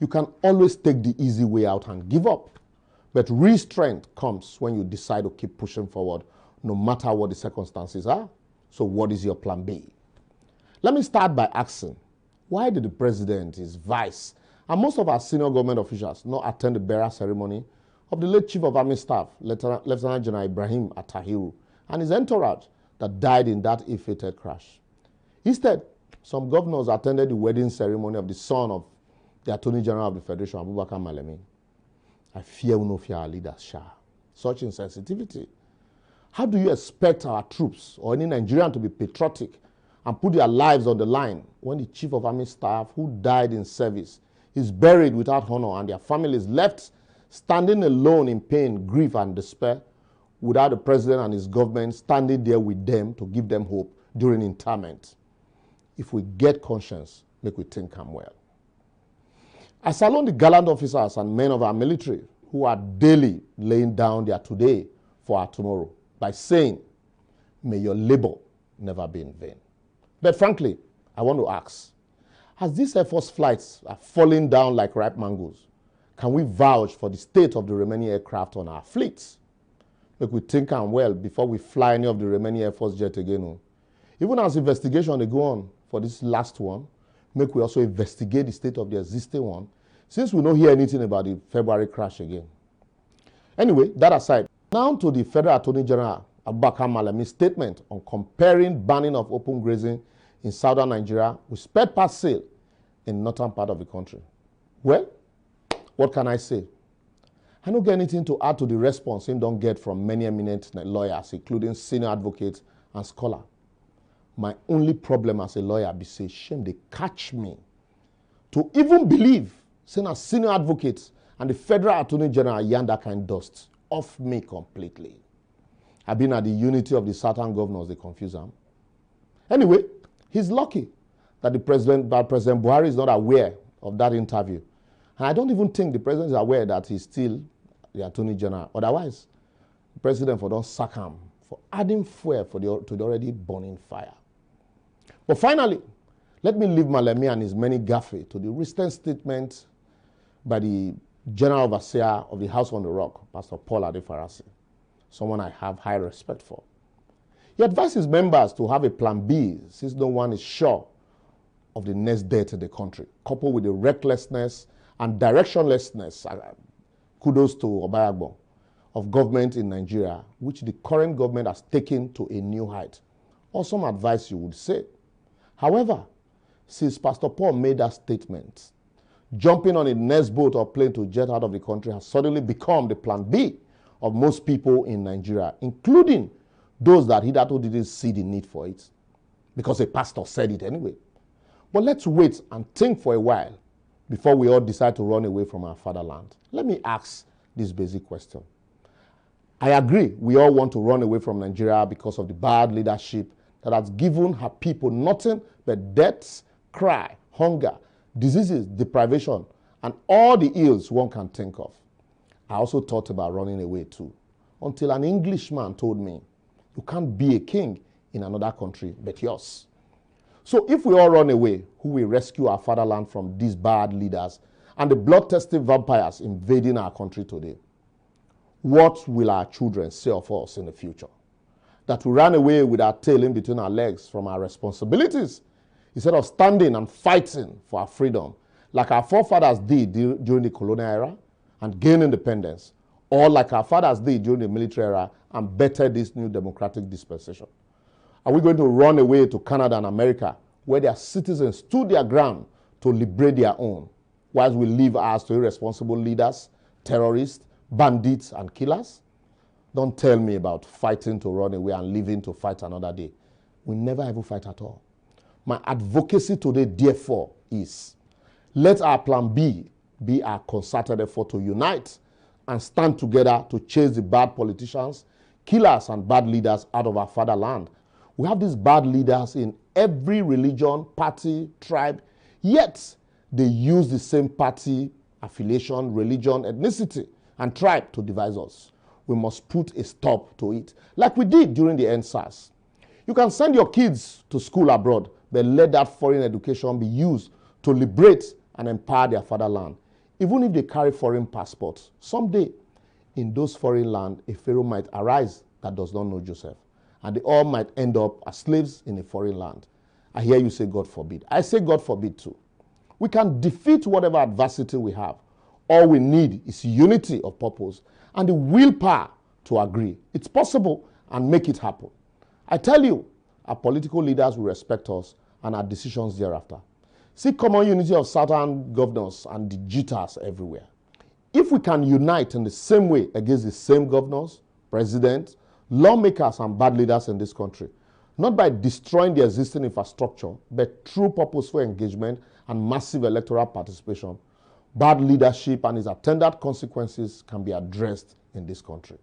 You can always take the easy way out and give up. But real strength comes when you decide to keep pushing forward, no matter what the circumstances are. So what is your plan B? Let me start by asking, why did the president, his vice, and most of our senior government officials not attend the burial ceremony of the late Chief of Army Staff, Lieutenant General Ibrahim Attahiru, and his entourage that died in that ill-fated crash? Instead, some governors attended the wedding ceremony of the son of the Attorney General of the Federation, Abubakar Malami. I fear we no fear our leaders, Shah. Such insensitivity. How do you expect our troops or any Nigerian to be patriotic and put their lives on the line when the Chief of Army Staff who died in service is buried without honor and their families left standing alone in pain, grief, and despair without the president and his government standing there with them to give them hope during interment? If we get conscience, make we think am well. I salute the gallant officers and men of our military who are daily laying down their today for our tomorrow by saying, may your labor never be in vain. But frankly, I want to ask, as these Air Force flights are falling down like ripe mangoes, can we vouch for the state of the remaining aircraft on our fleets? Make we think am well before we fly any of the remaining Air Force jet again. Even as investigation they go on for this last one, make we also investigate the state of the existing one, since we don't hear anything about the February crash again. Anyway, that aside, now to the Federal Attorney General Abubakar Malami's statement on comparing banning of open grazing in southern Nigeria with sped pass sale in northern part of the country. Well, what can I say? I don't get anything to add to the response him don't get from many eminent lawyers, including senior advocates and scholars. My only problem as a lawyer be say, shame they catch me to even believe, saying as senior advocates and the Federal Attorney General yarn that kind dust off me completely. I've been at the unity of the Southern governors, they confuse them. Anyway, he's lucky that President Buhari is not aware of that interview. And I don't even think the president is aware that he's still the Attorney General. Otherwise, the president don't sack him for adding fuel to the already burning fire. But finally, let me leave Malemi and his many gaffe to the recent statement by the General Overseer of the House on the Rock, Pastor Paul Adefarasi, someone I have high respect for. He advised his members to have a plan B since no one is sure of the next death in the country, coupled with the recklessness and directionlessness, kudos to Obayagbo, of government in Nigeria, which the current government has taken to a new height. Awesome advice, you would say. However, since Pastor Paul made that statement, jumping on a next boat or plane to jet out of the country has suddenly become the plan B of most people in Nigeria, including those that hitherto didn't see the need for it, because a pastor said it anyway. But let's wait and think for a while before we all decide to run away from our fatherland. Let me ask this basic question. I agree, we all want to run away from Nigeria because of the bad leadership that has given her people nothing but deaths, cry, hunger, diseases, deprivation, and all the ills one can think of. I also thought about running away too, until an Englishman told me, you can't be a king in another country but yours. So if we all run away, who will rescue our fatherland from these bad leaders and the bloodthirsty vampires invading our country today? What will our children say of us in the future? That we ran away with our tail in between our legs from our responsibilities instead of standing and fighting for our freedom like our forefathers did during the colonial era and gain independence, or like our fathers did during the military era and better this new democratic dispensation? Are we going to run away to Canada and America where their citizens stood their ground to liberate their own, whilst we leave ours to irresponsible leaders, terrorists, bandits, and killers? Don't tell me about fighting to run away and living to fight another day. We never ever fight at all. My advocacy today, therefore, is let our plan B be our concerted effort to unite and stand together to chase the bad politicians, killers, and bad leaders out of our fatherland. We have these bad leaders in every religion, party, tribe, yet they use the same party, affiliation, religion, ethnicity, and tribe to divide us. We must put a stop to it, like we did during the NSAS. You can send your kids to school abroad, but let that foreign education be used to liberate and empower their fatherland. Even if they carry foreign passports, someday in those foreign lands, a pharaoh might arise that does not know Joseph. And they all might end up as slaves in a foreign land. I hear you say, God forbid. I say, God forbid too. We can defeat whatever adversity we have. All we need is unity of purpose and the willpower to agree. It's possible, and make it happen. I tell you, our political leaders will respect us and our decisions thereafter. See common unity of Southern governors and the jitters everywhere. If we can unite in the same way against the same governors, presidents, lawmakers, and bad leaders in this country, not by destroying the existing infrastructure, but through purposeful engagement and massive electoral participation, bad leadership and its attendant consequences can be addressed in this country.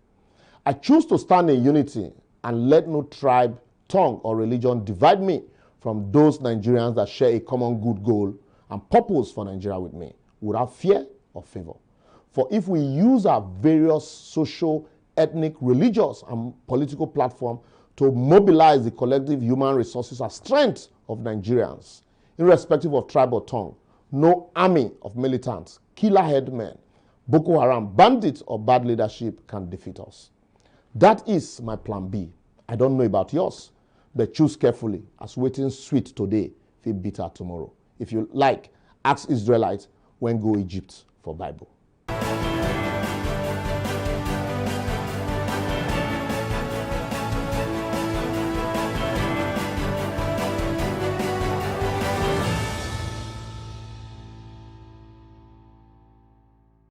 I choose to stand in unity and let no tribe, tongue, or religion divide me from those Nigerians that share a common good goal and purpose for Nigeria with me, without fear or favor. For if we use our various social, ethnic, religious, and political platforms to mobilize the collective human resources and strength of Nigerians, irrespective of tribe or tongue, no army of militants, killer headmen, Boko Haram, bandits, or bad leadership can defeat us. That is my plan B. I don't know about yours, but choose carefully, as waiting sweet today, feel bitter tomorrow. If you like, ask Israelites when go Egypt for Bible.